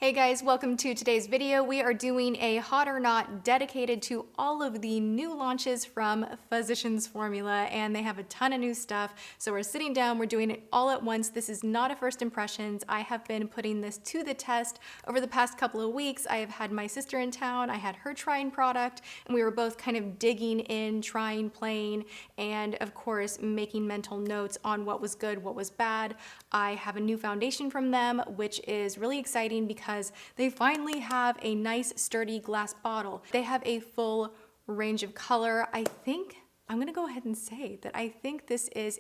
Hey guys, welcome to today's video. We are doing a hot or not dedicated to all of the new launches from Physicians Formula, and they have a ton of new stuff. So we're sitting down, we're doing it all at once. This is not a first impressions. I have been putting this to the test over the past couple of weeks. I have had my sister in town, I had her trying product, and we were both kind of digging in, trying, playing, and of course making mental notes on what was good, what was bad. I have a new foundation from them, which is really exciting because they finally have a nice sturdy glass bottle. They have a full range of color. I'm gonna go ahead and say that I think this is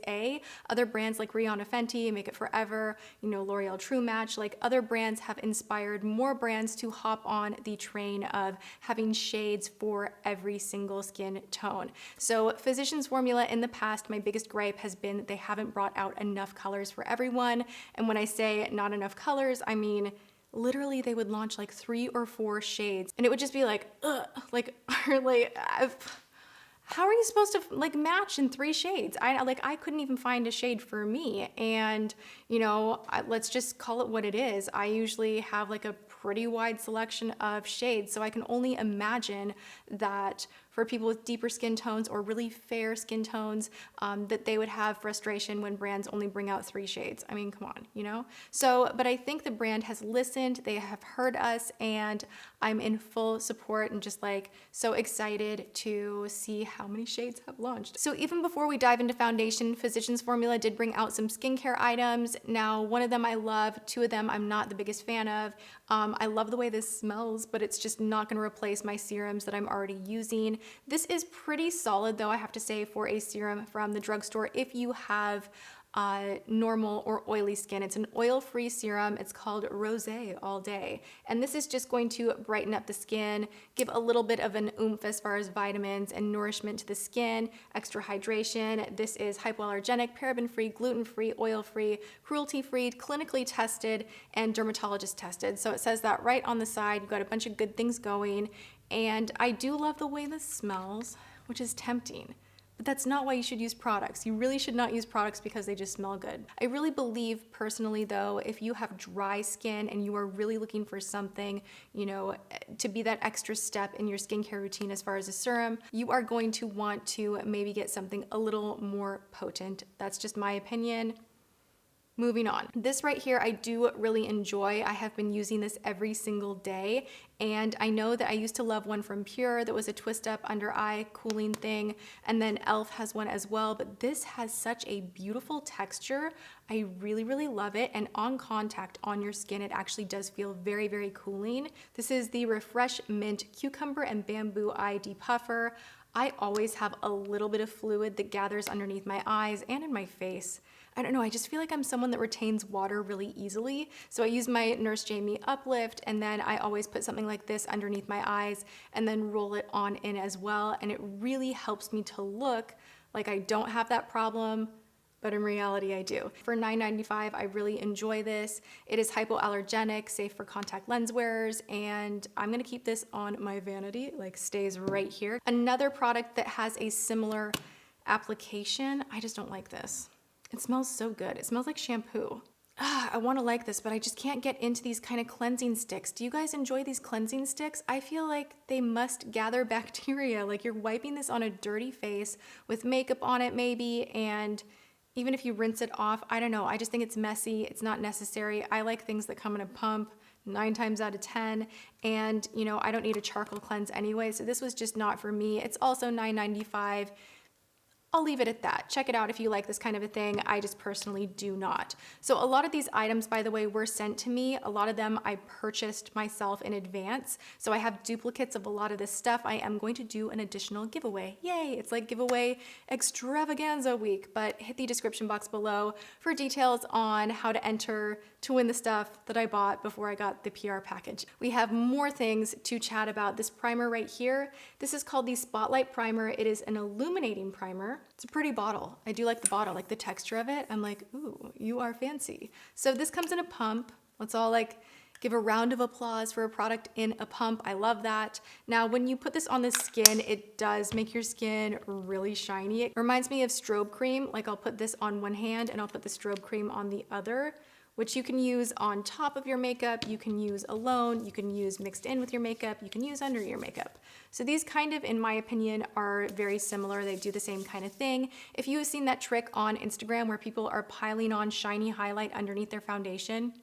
other brands like Rihanna Fenty, Make It Forever, L'Oreal True Match, like other brands have inspired more brands to hop on the train of having shades for every single skin tone. So Physicians Formula in the past, my biggest gripe has been that they haven't brought out enough colors for everyone. And when I say not enough colors, I mean literally they would launch like 3 or 4 shades and it would just be like, ugh, how are you supposed to like match in 3 shades? I couldn't even find a shade for me. And let's just call it what it is. I usually have like a pretty wide selection of shades. So I can only imagine that for people with deeper skin tones or really fair skin tones, that they would have frustration when brands only bring out 3 shades. I mean, come on, So, but I think the brand has listened, they have heard us, and I'm in full support and just like so excited to see how many shades have launched. So even before we dive into foundation, Physicians Formula did bring out some skincare items. Now, one of them I love, 2 of them I'm not the biggest fan of. I love the way this smells, but it's just not gonna replace my serums that I'm already using. This is pretty solid though, I have to say, for a serum from the drugstore if you have normal or oily skin. It's an oil-free serum. It's called Rosé All Day. And this is just going to brighten up the skin, give a little bit of an oomph as far as vitamins and nourishment to the skin, extra hydration. This is hypoallergenic, paraben-free, gluten-free, oil-free, cruelty-free, clinically tested, and dermatologist tested. So it says that right on the side. You've got a bunch of good things going. And I do love the way this smells, which is tempting. But that's not why you should use products. You really should not use products because they just smell good. I really believe personally though, if you have dry skin and you are really looking for something, to be that extra step in your skincare routine as far as a serum, you are going to want to maybe get something a little more potent. That's just my opinion. Moving on. This right here, I do really enjoy. I have been using this every single day. And I know that I used to love one from Pure that was a twist up under eye cooling thing. And then e.l.f. has one as well, but this has such a beautiful texture. I really, really love it. And on contact on your skin, it actually does feel very, very cooling. This is the Refreshment Cucumber and Bamboo Eye Depuffer. I always have a little bit of fluid that gathers underneath my eyes and in my face. I don't know, I just feel like I'm someone that retains water really easily. So I use my Nurse Jamie Uplift, and then I always put something like this underneath my eyes and then roll it on in as well. And it really helps me to look like I don't have that problem, but in reality I do. For $9.95, I really enjoy this. It is hypoallergenic, safe for contact lens wearers, and I'm gonna keep this on my vanity, like stays right here. Another product that has a similar application, I just don't like this. It smells so good. It smells like shampoo. I want to like this, but I just can't get into these kind of cleansing sticks. Do you guys enjoy these cleansing sticks? I feel like they must gather bacteria. Like you're wiping this on a dirty face with makeup on it maybe, and even if you rinse it off, I don't know. I just think it's messy. It's not necessary. I like things that come in a pump 9 times out of 10, and I don't need a charcoal cleanse anyway, so this was just not for me. It's also $9.95. I'll leave it at that. Check it out if you like this kind of a thing. I just personally do not. So a lot of these items, by the way, were sent to me. A lot of them I purchased myself in advance. So I have duplicates of a lot of this stuff. I am going to do an additional giveaway. Yay, it's like giveaway extravaganza week, but hit the description box below for details on how to enter to win the stuff that I bought before I got the PR package. We have more things to chat about. This primer right here, this is called the Spotlight Primer. It is an illuminating primer. It's a pretty bottle. I do like the bottle, like the texture of it. I'm like, ooh, you are fancy. So this comes in a pump. Let's all like give a round of applause for a product in a pump. I love that. Now, when you put this on the skin, it does make your skin really shiny. It reminds me of strobe cream. Like I'll put this on one hand and I'll put the strobe cream on the other, which you can use on top of your makeup, you can use alone, you can use mixed in with your makeup, you can use under your makeup. So these kind of, in my opinion, are very similar. They do the same kind of thing. If you have seen that trick on Instagram where people are piling on shiny highlight underneath their foundation,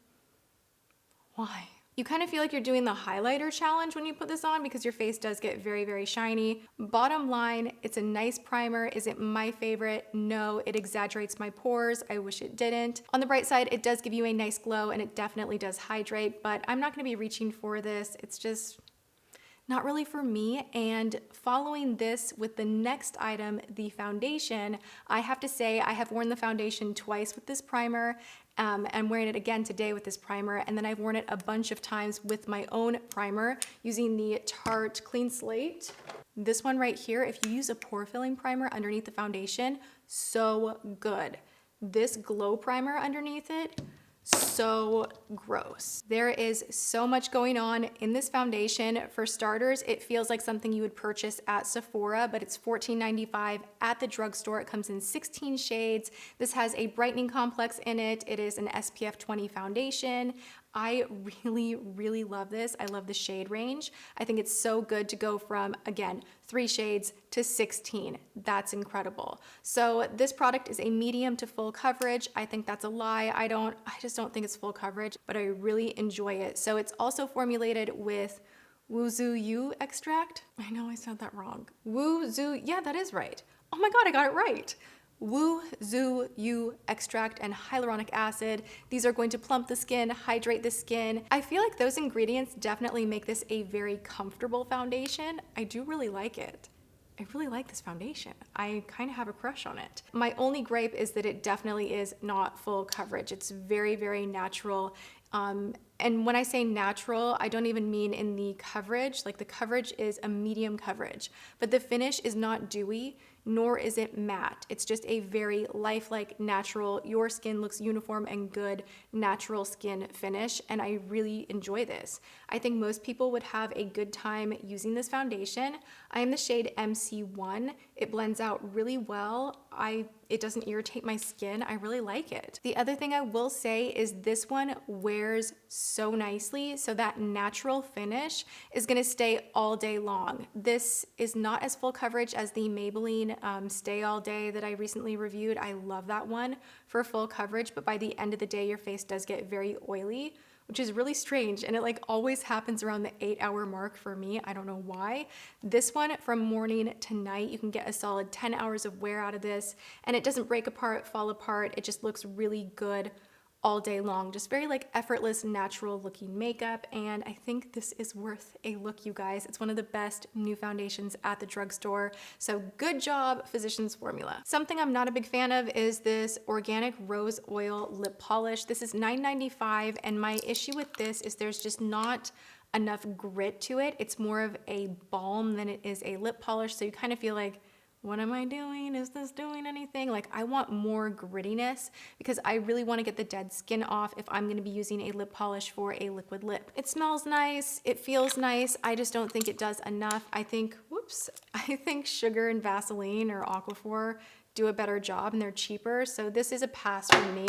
why? You kind of feel like you're doing the highlighter challenge when you put this on because your face does get very, very shiny. Bottom line, it's a nice primer. Is it my favorite? No, it exaggerates my pores. I wish it didn't. On the bright side, it does give you a nice glow and it definitely does hydrate, but I'm not gonna be reaching for this. It's just not really for me. And following this with the next item, the foundation, I have to say I have worn the foundation twice with this primer. I'm wearing it again today with this primer, and then I've worn it a bunch of times with my own primer using the Tarte Clean Slate. This one right here, if you use a pore filling primer underneath the foundation, so good. This glow primer underneath it, so gross. There is so much going on in this foundation. For starters, it feels like something you would purchase at Sephora, but it's $14.95 at the drugstore. It comes in 16 shades. This has a brightening complex in it. It is an SPF 20 foundation. I really, really love this. I love the shade range. I think it's so good to go from, again, 3 shades to 16. That's incredible. So this product is a medium to full coverage. I think that's a lie. I just don't think it's full coverage, but I really enjoy it. So it's also formulated with Wuzu Yu extract. I know I said that wrong. Wuzu, yeah, that is right. Oh my God, I got it right. Wuzu Yu extract and hyaluronic acid. These are going to plump the skin, hydrate the skin. I feel like those ingredients definitely make this a very comfortable foundation. I do really like it. I really like this foundation. I kind of have a crush on it. My only gripe is that it definitely is not full coverage. It's very, very natural. And when I say natural, I don't even mean in the coverage. Like the coverage is a medium coverage, but the finish is not dewy, nor is it matte. It's just a very lifelike, natural, your skin looks uniform and good, natural skin finish, and I really enjoy this. I think most people would have a good time using this foundation. I am the shade MC1. It blends out really well. It doesn't irritate my skin. I really like it. The other thing I will say is this one wears so nicely, so that natural finish is gonna stay all day long. This is not as full coverage as the Maybelline Stay All Day that I recently reviewed. I love that one for full coverage, but by the end of the day, your face does get very oily, which is really strange. And it like always happens around the 8-hour mark for me. I don't know why. This one from morning to night, you can get a solid 10 hours of wear out of this, and it doesn't break apart, fall apart. It just looks really good all day long. Just very like effortless, natural looking makeup. And I think this is worth a look, you guys. It's one of the best new foundations at the drugstore. So good job, Physicians Formula. Something I'm not a big fan of is this organic rose oil lip polish. This is $9.95, and my issue with this is there's just not enough grit to it. It's more of a balm than it is a lip polish. So you kind of feel like, what am I doing? Is this doing anything? Like I want more grittiness because I really want to get the dead skin off if I'm going to be using a lip polish for a liquid lip. It smells nice. It feels nice. I just don't think it does enough. I think Sugar and Vaseline or Aquaphor do a better job and they're cheaper. So this is a pass for me.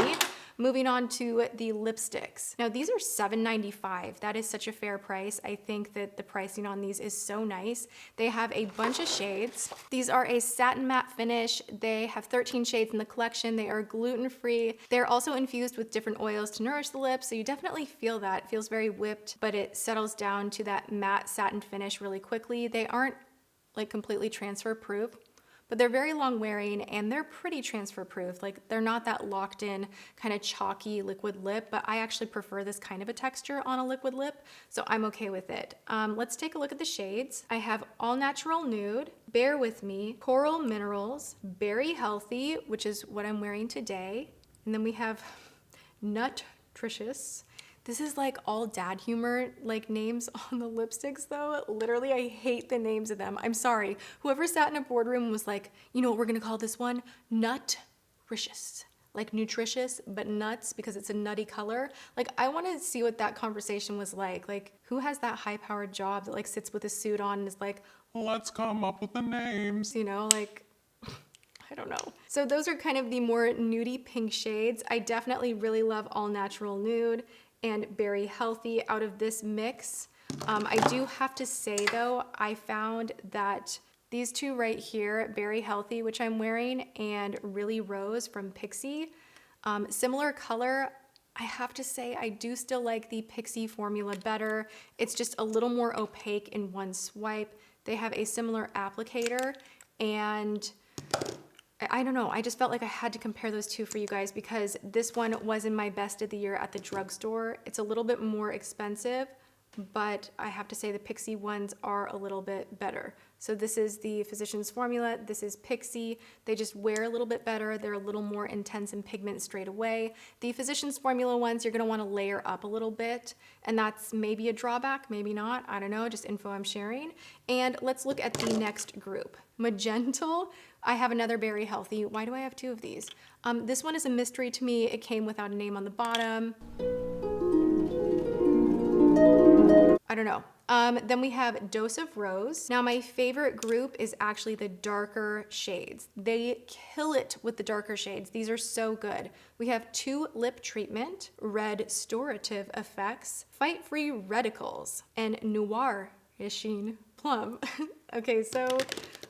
Moving on to the lipsticks. Now these are $7.95. That is such a fair price. I think that the pricing on these is so nice. They have a bunch of shades. These are a satin matte finish. They have 13 shades in the collection. They are gluten-free. They're also infused with different oils to nourish the lips. So you definitely feel that. It feels very whipped, but it settles down to that matte satin finish really quickly. They aren't like completely transfer proof, but they're very long wearing and they're pretty transfer proof. Like they're not that locked in kind of chalky liquid lip, but I actually prefer this kind of a texture on a liquid lip, so I'm okay with it. Let's take a look at the shades. I have All Natural Nude, Bear With Me, Coral Minerals, Berry Healthy, which is what I'm wearing today, and then we have Nutritious. This is like all dad humor, like names on the lipsticks though. Literally, I hate the names of them. I'm sorry. Whoever sat in a boardroom was like, you know what we're gonna call this one? Nutritious. Like nutritious, but nuts because it's a nutty color. Like I wanna see what that conversation was like. Like who has that high powered job that like sits with a suit on and is like, let's come up with the names. You know, like, I don't know. So those are kind of the more nudie pink shades. I definitely really love All Natural Nude and Berry Healthy out of this mix. I do have to say though, I found that these two right here, Berry Healthy, which I'm wearing, and Really Rose from Pixie, similar color. I have to say I do still like the Pixie formula better. It's just a little more opaque in one swipe. They have a similar applicator, and I don't know, I just felt like I had to compare those two for you guys because this one was in my best of the year at the drugstore. It's a little bit more expensive, but I have to say the Pixie ones are a little bit better. So this is the Physicians Formula, this is Pixie. They just wear a little bit better. They're a little more intense in pigment straight away. The Physicians Formula ones, you're gonna wanna layer up a little bit, and that's maybe a drawback, maybe not, I don't know, just info I'm sharing. And let's look at the next group. Magental, I have another Berry Healthy. Why do I have two of these? This one is a mystery to me. It came without a name on the bottom. I don't know. Then we have Dose of Rose. Now my favorite group is actually the darker shades. They kill it with the darker shades. These are so good. We have Two Lip Treatment, Restorative Effects, Fight Free Radicals, and Nourishing Plum. Okay, so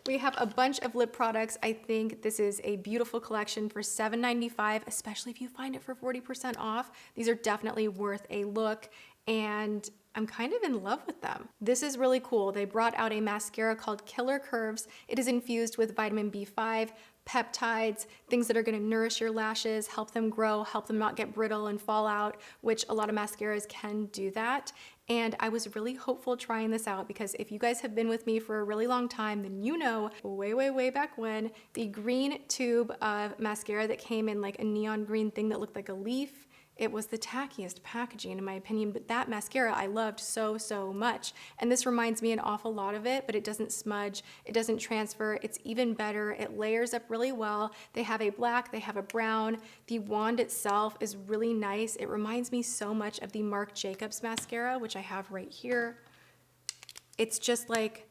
we have a bunch of lip products. I think this is a beautiful collection for $7.95, especially if you find it for 40% off. These are definitely worth a look, and I'm kind of in love with them. This is really cool. They brought out a mascara called Killer Curves. It is infused with vitamin B5, peptides, things that are gonna nourish your lashes, help them grow, help them not get brittle and fall out, which a lot of mascaras can do that. And I was really hopeful trying this out because if you guys have been with me for a really long time, then you know way back when, the green tube of mascara that came in like a neon green thing that looked like a leaf, it was the tackiest packaging in my opinion, but that mascara I loved so much. And this reminds me an awful lot of it, but it doesn't smudge, it doesn't transfer, it's even better, it layers up really well. They have a black, they have a brown. The wand itself is really nice. It reminds me so much of the Marc Jacobs mascara, which I have right here. It's just like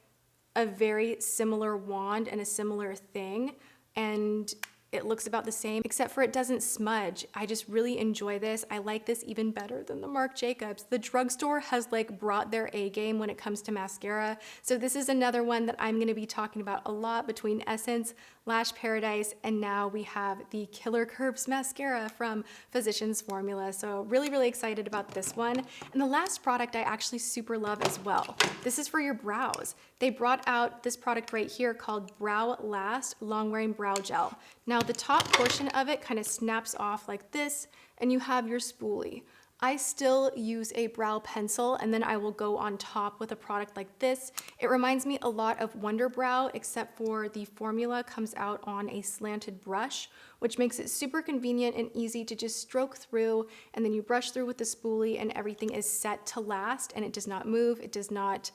a very similar wand and a similar thing, and it looks about the same, except for it doesn't smudge. I just really enjoy this. I like this even better than the Marc Jacobs. The drugstore has like brought their A game when it comes to mascara. So this is another one that I'm gonna be talking about a lot between Essence, Lash Paradise, and now we have the Killer Curves mascara from Physicians Formula. So really excited about this one. And the last product I actually super love as well. This is for your brows. They brought out this product right here called Brow Last Long Wearing Brow Gel. Now the top portion of it kind of snaps off like this, and you have your spoolie. I still use a brow pencil, and then I will go on top with a product like this. It reminds me a lot of Wonder Brow, except for the formula comes out on a slanted brush, which makes it super convenient and easy to just stroke through, and then you brush through with the spoolie and everything is set to last, and it does not move, it does not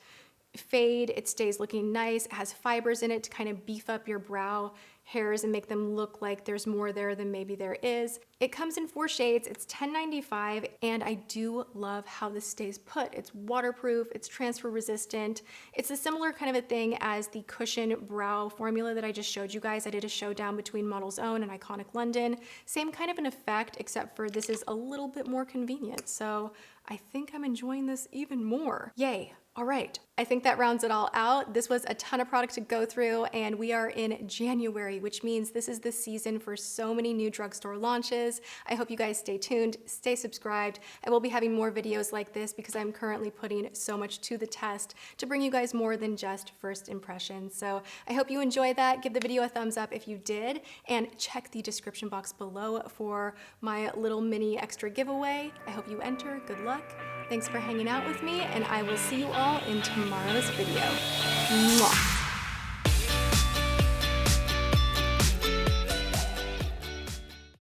fade, it stays looking nice, it has fibers in it to kind of beef up your brow hairs and make them look like there's more there than maybe there is. It comes in 4 shades, it's $10.95, and I do love how this stays put. It's waterproof, it's transfer resistant. It's a similar kind of a thing as the cushion brow formula that I just showed you guys. I did a showdown between Model's Own and Iconic London. Same kind of an effect, except for this is a little bit more convenient. So I think I'm enjoying this even more. Yay. All right, I think that rounds it all out. This was a ton of product to go through, and we are in January, which means this is the season for so many new drugstore launches. I hope you guys stay tuned, stay subscribed. I will be having more videos like this because I'm currently putting so much to the test to bring you guys more than just first impressions. So I hope you enjoy that. Give the video a thumbs up if you did, and check the description box below for my little mini extra giveaway. I hope you enter. Good luck. Thanks for hanging out with me, and I will see you all in tomorrow's video. Mwah.